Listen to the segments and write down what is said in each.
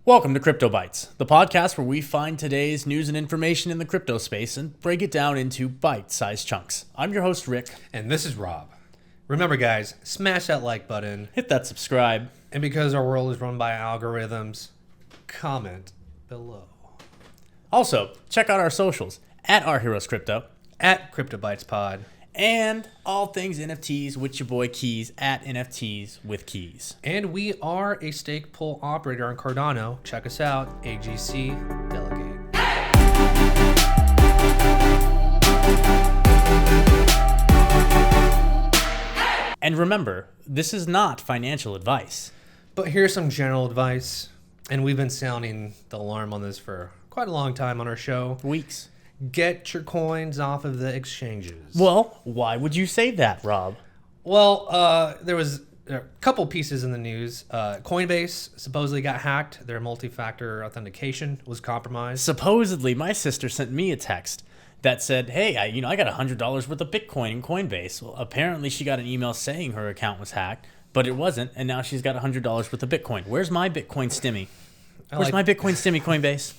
Welcome to CryptoBytes, the podcast where we find today's news and information in the crypto space and break it down into bite-sized chunks. I'm your host, Rick. And this is Rob. Remember, guys, smash that like button. Hit that subscribe. And because our world is run by algorithms, comment below. Also, check out our socials at Argyros Crypto, At CryptoBytes Pod. and all things NFTs with your boy Keys at NFTs with Keys. And we are a stake pool operator on Cardano. Check us out, AGC Delegate. And remember, this is not financial advice. But here's some general advice. And we've been sounding the alarm on this for quite a long time on our show. Weeks. Get your coins off of the exchanges. Well, why would you say that, Rob? Well, there was a couple pieces in the news. Coinbase supposedly got hacked. Their multi-factor authentication was compromised. Supposedly, my sister sent me a text that said, hey, I got $100 worth of Bitcoin in Coinbase. Well, apparently she got an email saying her account was hacked, but it wasn't, and now she's got $100 worth of Bitcoin. Where's my Bitcoin stimmy? Where's my Bitcoin stimmy, Coinbase?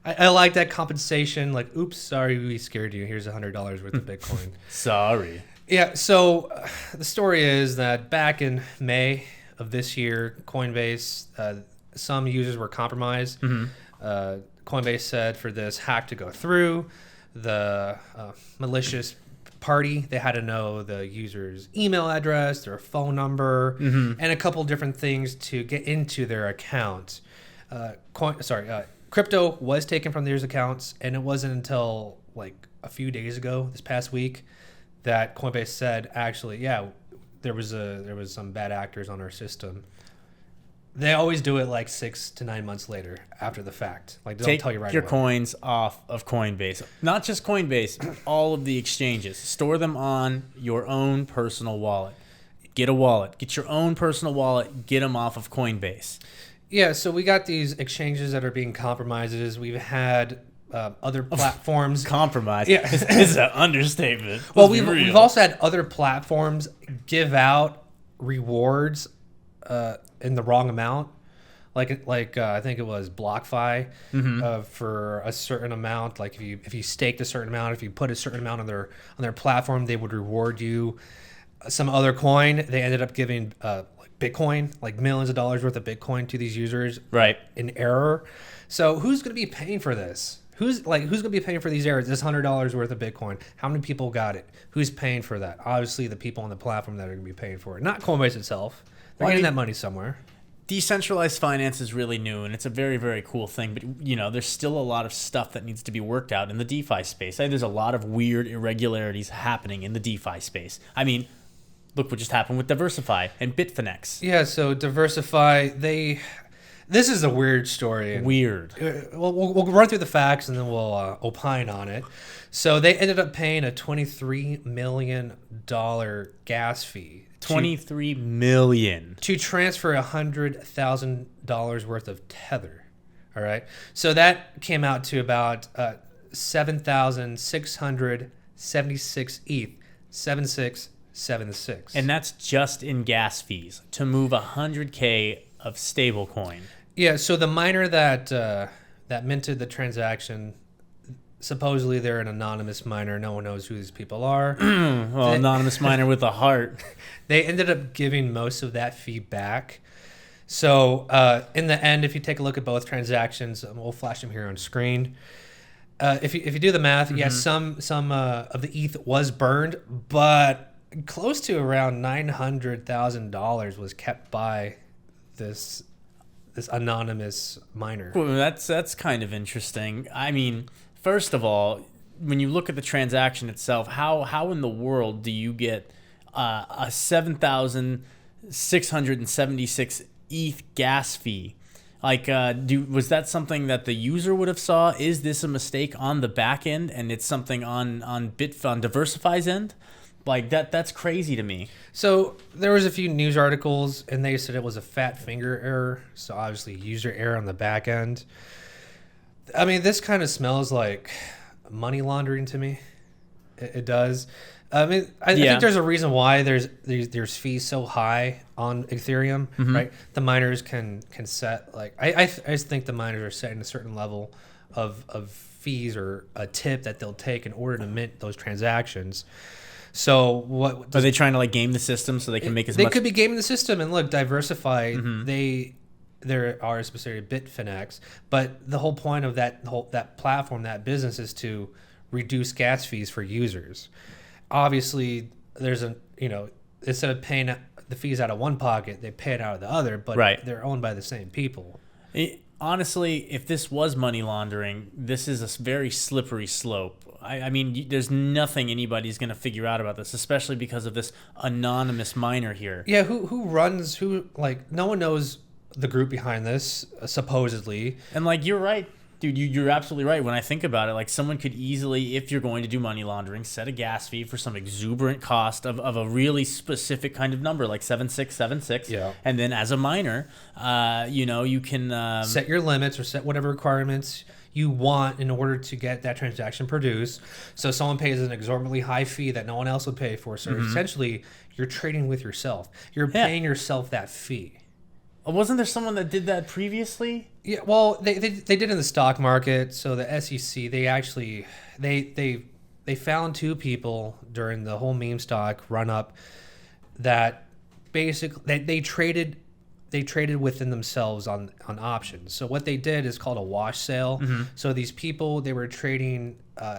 I like that compensation. Like, oops, sorry, we scared you. Here's $100 worth of Bitcoin. Sorry. Yeah, so the story is that back in May of this year, Coinbase, some users were compromised. Coinbase said for this hack to go through, the malicious party, they had to know the user's email address, their phone number, and a couple different things to get into their account. Crypto was taken from these accounts, and it wasn't until like a few days ago, this past week, that Coinbase said, actually, yeah, there was some bad actors on our system. They always do it like 6 to 9 months later after the fact. Like, they don't tell you right away. Take your coins off of Coinbase. Not just Coinbase, all of the exchanges. Store them on your own personal wallet. Get a wallet. Get your own personal wallet. Get them off of Coinbase. Yeah, so we got these exchanges that are being compromised. We've had other platforms. Compromise. Yeah. This is an understatement. Well, we've also had other platforms give out rewards in the wrong amount. Like I think it was BlockFi for a certain amount. Like if you staked a certain amount, if you put a certain amount on their platform, they would reward you some other coin. They ended up giving Bitcoin, like millions of dollars worth of Bitcoin to these users, right, in error. So who's going to be paying for this? Who's going to be paying for these errors? This $100 worth of Bitcoin. How many people got it? Who's paying for that? Obviously, the people on the platform that are going to be paying for it, not Coinbase itself. They're getting that money somewhere. Decentralized finance is really new, and it's a very, very cool thing. But, there's still a lot of stuff that needs to be worked out in the DeFi space. There's a lot of weird irregularities happening in the DeFi space. I mean, look what just happened with Diversify and Bitfinex. Yeah, so Diversify, this is a weird story. Weird. We'll run through the facts and then we'll opine on it. So they ended up paying a $23 million gas fee. $23 million. To transfer $100,000 worth of Tether. All right. So that came out to about 7,676 ETH, 7676. And that's just in gas fees to move 100K of stablecoin. Yeah, so the miner that minted the transaction, supposedly they're an anonymous miner. No one knows who these people are. Anonymous miner with a heart. They ended up giving most of that fee back. So in the end, if you take a look at both transactions, we'll flash them here on screen. If you do the math, yes, some of the ETH was burned, but close to around $900,000 was kept by this anonymous miner. Well, that's kind of interesting. I mean, first of all, when you look at the transaction itself, how in the world do you get a 7,676 ETH gas fee? Like, was that something that the user would have saw? Is this a mistake on the back end, and it's something on Diversify's end? Like, that's crazy to me. So there was a few news articles, and they said it was a fat finger error. So obviously user error on the back end. I mean, this kind of smells like money laundering to me. it does. I mean, I think there's a reason why there's fees so high on Ethereum, right? The miners can set like I just think the miners are setting a certain level of fees or a tip that they'll take in order to mint those transactions. So what are they trying to like game the system so they can make as much? They could be gaming the system and look diversify. There are specific Bitfinex, but the whole point of that platform, that business, is to reduce gas fees for users. Obviously, there's instead of paying the fees out of one pocket, they pay it out of the other, but they're owned by the same people. Honestly, if this was money laundering, this is a very slippery slope. I mean, there's nothing anybody's going to figure out about this, especially because of this anonymous miner here. Yeah, no one knows the group behind this, supposedly. And like, you're right, dude, you're absolutely right. When I think about it, like someone could easily, if you're going to do money laundering, set a gas fee for some exuberant cost of a really specific kind of number, like 7676. Yeah. And then as a miner, you can set your limits or set whatever requirements you want in order to get that transaction produced. So someone pays an exorbitantly high fee that no one else would pay for. So essentially, you're trading with yourself. You're paying yourself that fee. Wasn't there someone that did that previously? Yeah, well, they did in the stock market. So the SEC, they actually they found two people during the whole meme stock run up that basically they traded within themselves on options. So what they did is called a wash sale. So these people, they were trading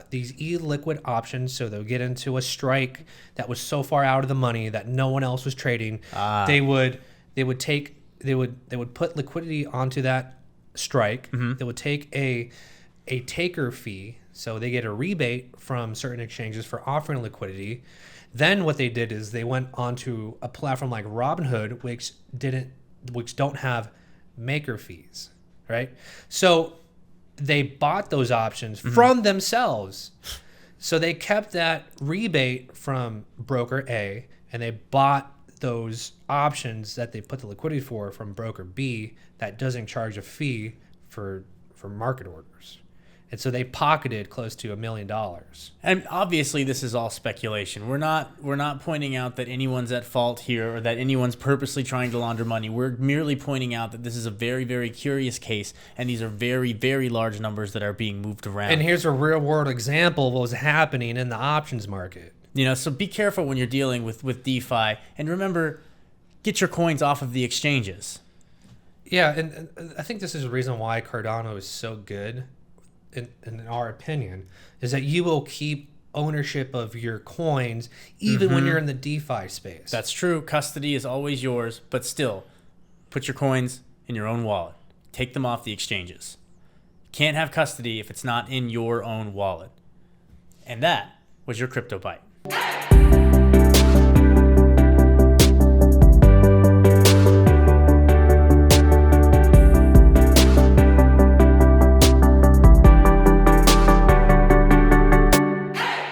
these illiquid options. So they'll get into a strike that was so far out of the money that no one else was trading. They would put liquidity onto that strike. They would take a taker fee, so they get a rebate from certain exchanges for offering liquidity. Then what they did is they went onto a platform like Robinhood, which don't have maker fees, right? So they bought those options from themselves. So they kept that rebate from broker A, and they bought those options that they put the liquidity for from broker B that doesn't charge a fee for market orders. And so they pocketed close to $1 million. And obviously this is all speculation. We're not pointing out that anyone's at fault here or that anyone's purposely trying to launder money. We're merely pointing out that this is a very, very curious case, and these are very, very large numbers that are being moved around. And here's a real world example of what was happening in the options market. So be careful when you're dealing with DeFi, and remember, get your coins off of the exchanges. Yeah, and I think this is the reason why Cardano is so good, in our opinion, is that you will keep ownership of your coins even when you're in the DeFi space. That's true. Custody is always yours, but still, put your coins in your own wallet. Take them off the exchanges. Can't have custody if it's not in your own wallet. And that was your CryptoByte.